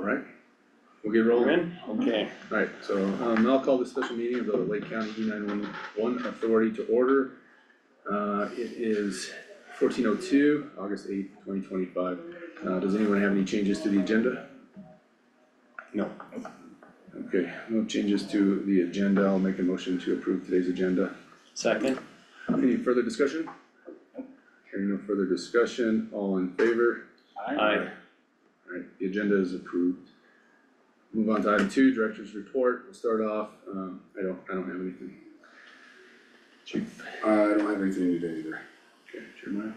Alright, we'll get rolling. Okay. Alright, so, I'll call the special meeting of the Lake County E911 Authority to order. It is 14:02, August 8th, 2025. Does anyone have any changes to the agenda? No. Okay, no changes to the agenda. I'll make a motion to approve today's agenda. Second? Any further discussion? Hearing no further discussion, all in favor? Aye. Alright, the agenda is approved. Move on to item 2, Director's Report. We'll start off, I don't have anything. Chief? I don't have anything today either. Okay, Jeremiah?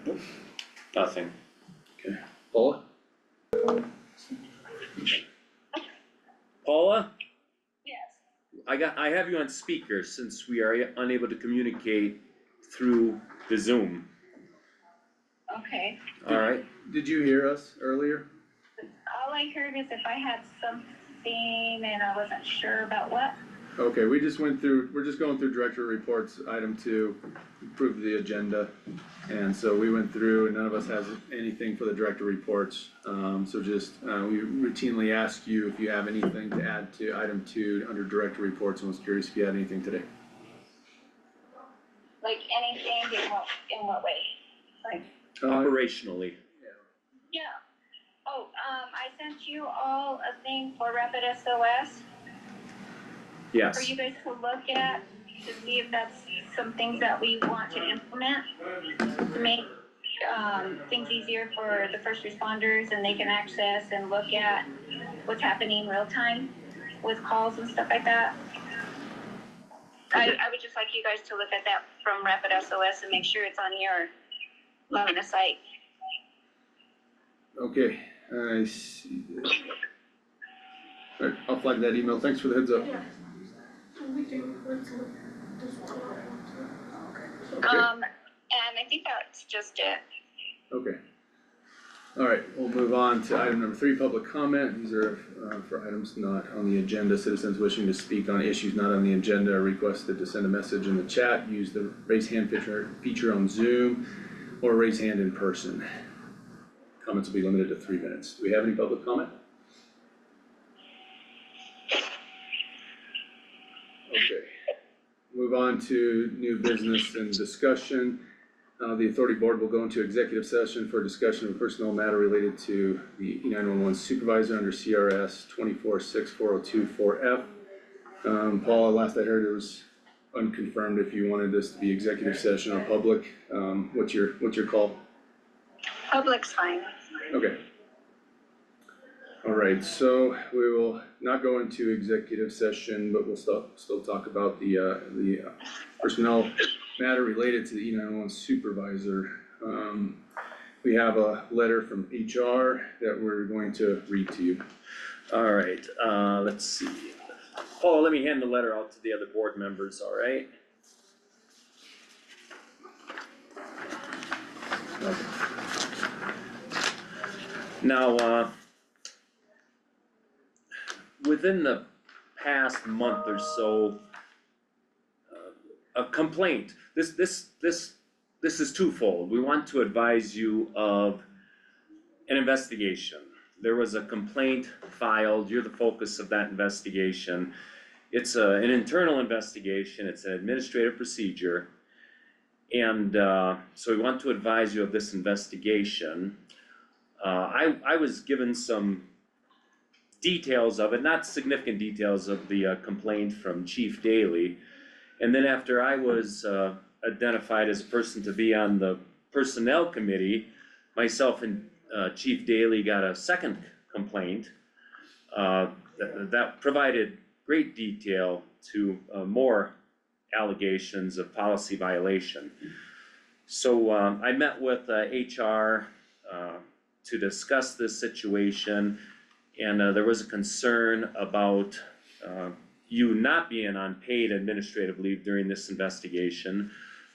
Nothing. Okay, Paula? Paula, Yes. I have you on speaker since we are unable to communicate through the Zoom. Okay. Alright, Did you hear us earlier? All I heard is if I had something and I wasn't sure about what. Okay, we're just going through Director Reports, item 2, approved the agenda. And so we went through and none of us has anything for the Director Reports. So just, we routinely ask you if you have anything to add to item 2 under Director Reports, and was curious if you had anything today. Like anything in what way? Like, operationally. yeah. Oh, I sent you all a thing for Rapid SOS for Yes, you guys to look at to see if that's some things that we want to implement to make things easier for the first responders, and they can access and look at what's happening real time with calls and stuff like that. I would just like you guys to look at that from Rapid SOS and make sure it's on your line of sight. Okay, I see that. Alright, I'll flag that email. Thanks for the heads up. Okay, And I think that's just it. okay. Alright, we'll move on to item number 3, public comment. These are for items not on the agenda. Citizens wishing to speak on issues not on the agenda are requested to send a message in the chat, use the raise hand feature on Zoom, or raise hand in person. Comments will be limited to 3 minutes. Do we have any public comment? Okay. Move on to new business and discussion. The authority board will go into executive session for discussion of a personnel matter related to the E911 supervisor under CRS 246402-4F. Paula, last I heard it was unconfirmed if you wanted this to be executive session or public. What's your call? Public's fine. Okay. Alright, so we will not go into executive session, but we'll still talk about the personnel matter related to the E911 supervisor. We have a letter from HR that we're going to read to you. alright, let's see. Paula, let me hand the letter out to the other board members, alright? Now, within the past month or so, a complaint, this is twofold. We want to advise you of an investigation. There was a complaint filed, you're the focus of that investigation. It's an internal investigation, it's an administrative procedure. And so we want to advise you of this investigation. I was given some details of it, not significant details of the complaint from Chief Daly. And then after I was identified as a person to be on the personnel committee, myself and Chief Daly got a second complaint that provided great detail to more allegations of policy violation. So I met with HR to discuss this situation, and there was a concern about you not being on paid administrative leave during this investigation.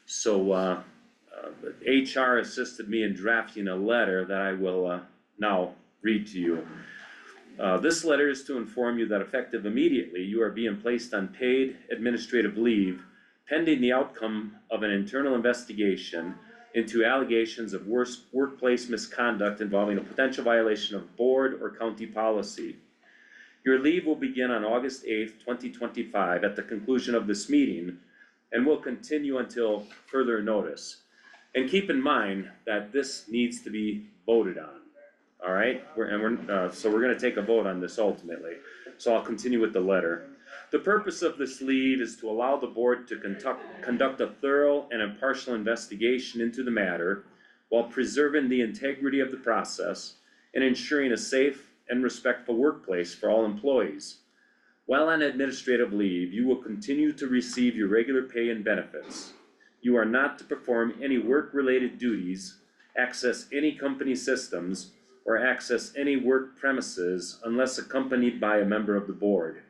So HR assisted me in drafting a letter that I will now read to you. This letter is to inform you that effective immediately, you are being placed on paid administrative leave pending the outcome of an internal investigation into allegations of workplace misconduct involving a potential violation of board or county policy. Your leave will begin on August 8th, 2025 at the conclusion of this meeting and will continue until further notice. And keep in mind that this needs to be voted on, all right? So we're gonna take a vote on this ultimately. So I'll continue with the letter. The purpose of this leave is to allow the board to conduct a thorough and impartial investigation into the matter while preserving the integrity of the process and ensuring a safe and respectful workplace for all employees. While on administrative leave, you will continue to receive your regular pay and benefits. You are not to perform any work-related duties, access any company systems, or access any work premises unless accompanied by a member of the board.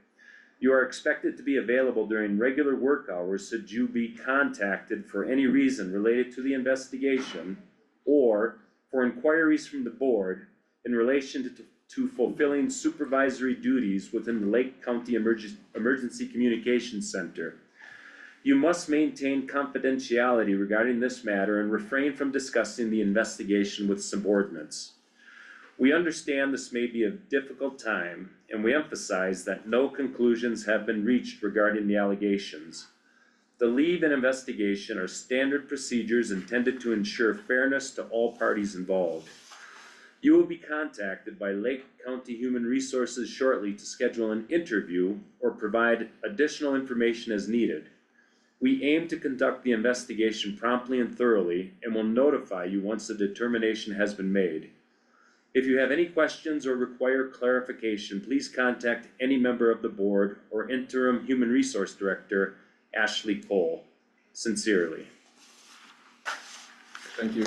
You are expected to be available during regular work hours should you be contacted for any reason related to the investigation or for inquiries from the board in relation to fulfilling supervisory duties within the Lake County Emergency Communications Center. You must maintain confidentiality regarding this matter and refrain from discussing the investigation with subordinates. We understand this may be a difficult time, and we emphasize that no conclusions have been reached regarding the allegations. The leave and investigation are standard procedures intended to ensure fairness to all parties involved. You will be contacted by Lake County Human Resources shortly to schedule an interview or provide additional information as needed. We aim to conduct the investigation promptly and thoroughly and will notify you once a determination has been made. If you have any questions or require clarification, please contact any member of the board or interim Human Resource Director, Ashley Cole. Sincerely. Thank you.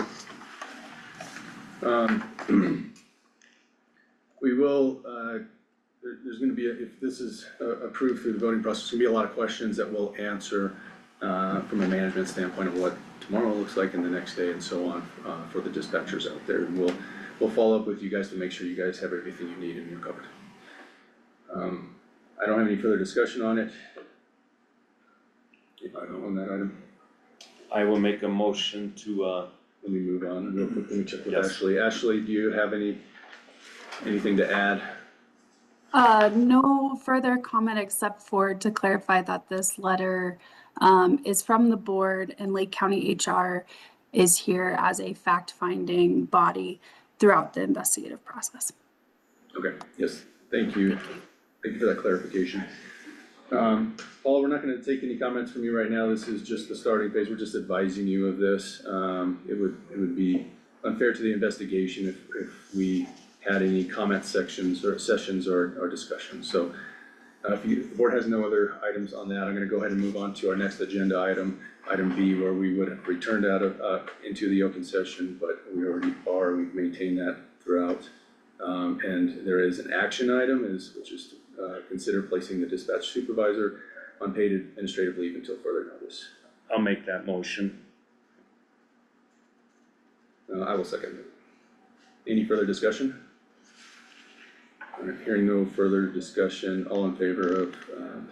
We will, there's gonna be, if this is approved through the voting process, there's gonna be a lot of questions that we'll answer from a management standpoint of what tomorrow looks like and the next day and so on, for the dispatchers out there. And we'll follow up with you guys to make sure you guys have everything you need and you're covered. I don't have any further discussion on it. If I don't on that item, I will make a motion to, let me move on real quick. Let me check with Yes. Ashley. Ashley, do you have anything to add? No further comment except for to clarify that this letter is from the board and Lake County HR is here as a fact-finding body throughout the investigative process. Okay, yes, thank you. Thank you for that clarification. Paul, we're not gonna take any comments from you right now. This is just the starting phase. We're just advising you of this. It would be unfair to the investigation if we had any comment sections or sessions or discussions. So if the board has no other items on that, I'm gonna go ahead and move on to our next agenda item, item B, where we would have returned out of into the open session, but we already are, we've maintained that throughout. And there is an action item which is to consider placing the dispatch supervisor on paid administrative leave until further notice. I'll make that motion. I will second it. Any further discussion? Alright, hearing no further discussion, all in favor of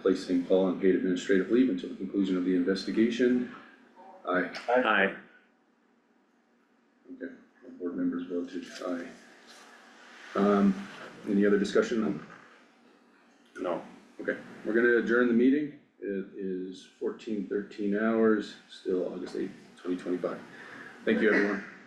placing Paul on paid administrative leave until the conclusion of the investigation? Aye. Aye. Okay, all board members voted aye. Any other discussion? No. Okay, we're gonna adjourn the meeting. It is 14:13 hours, still August 8th, 2025. Thank you, everyone.